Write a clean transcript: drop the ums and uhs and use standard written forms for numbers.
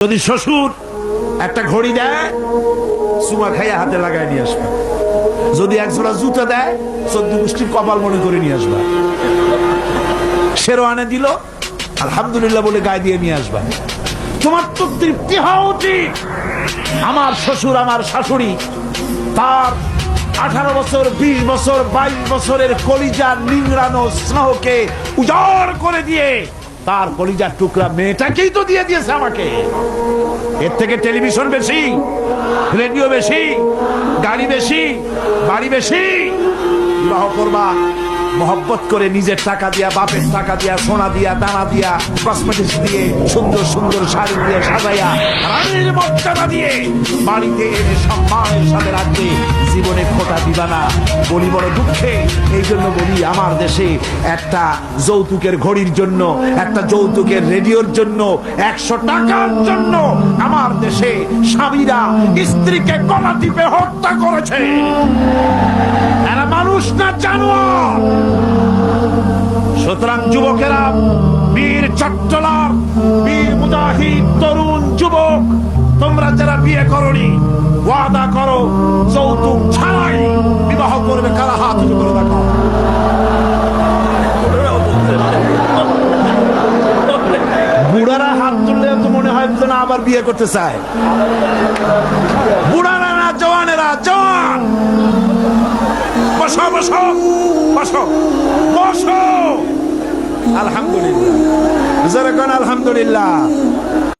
যদি শ্বশুর একটা ঘড়ি দেয়, চুমা খাইয়া হাতে লাগাই নিয়ে আসবা। যদি একজোড়া জুতা দেয়, 14 গোষ্ঠীর কপাল মনে করে নিয়ে আসবা। শেরওয়ানে দিল, আলহামদুলিল্লাহ বলে গায়ে দিয়ে নিয়ে আসবা। তোমার তো তৃপ্তি হওয়া উচিত। আমার শ্বশুর, আমার শাশুড়ি, তার 18 বছর, 20 বছর, 22 বছরের কলিজার নিংড়ানো স্নেহকে উজাড় করে দিয়ে তার কলিজার টুকরা মেয়েটাকেই তো দিয়ে দিয়েছে আমাকে। এর থেকে টেলিভিশন বেশি, রেডিও বেশি, গাড়ি বেশি, বাড়ি বেশি? বিবাহ করবা মহব্বত করে, নিজের টাকা দিয়া, বাপের টাকা দিয়া, সোনা দিয়া, দানা দিয়া, কসমেটিক্স দিয়ে, সুন্দর সুন্দর শাড়ি দিয়ে সাজাইয়া, রানীর মর্যাদা দিয়ে বাড়িতে এনে সম্মানের সাথে রাখবে। জীবনে খোটা দিবা না। বলি বড় দুঃখে, এই জন্য বলি আমার দেশে একটা যৌতুকের ঘড়ির জন্য, একটা যৌতুকের রেডিওর জন্য, 100 টাকার জন্য আমার দেশে স্বামীরা স্ত্রীকে গলা টিপে হত্যা করেছে। এরা মানুষ না জানোয়ার। সুতরাং যুবকেরা, বীর চট্টলার, বীর মুজাহিদ, তরুণ যুবক, তোমরা যারা বিয়ে করনি, ওয়াদা করো যৌতুক ছাড়াই বিবাহ করবে। কারা হাত উঁচু করে দেখো। বুড়ারা হাত তুললে তো মনে হয় না আবার বিয়ে করতে চায়। বুড়ারা না, জওয়ানেরা, জওয়ান। বসো বসো বসো বসো। আলহামদুলিল্লাহ, আলহামদুলিল্লাহ।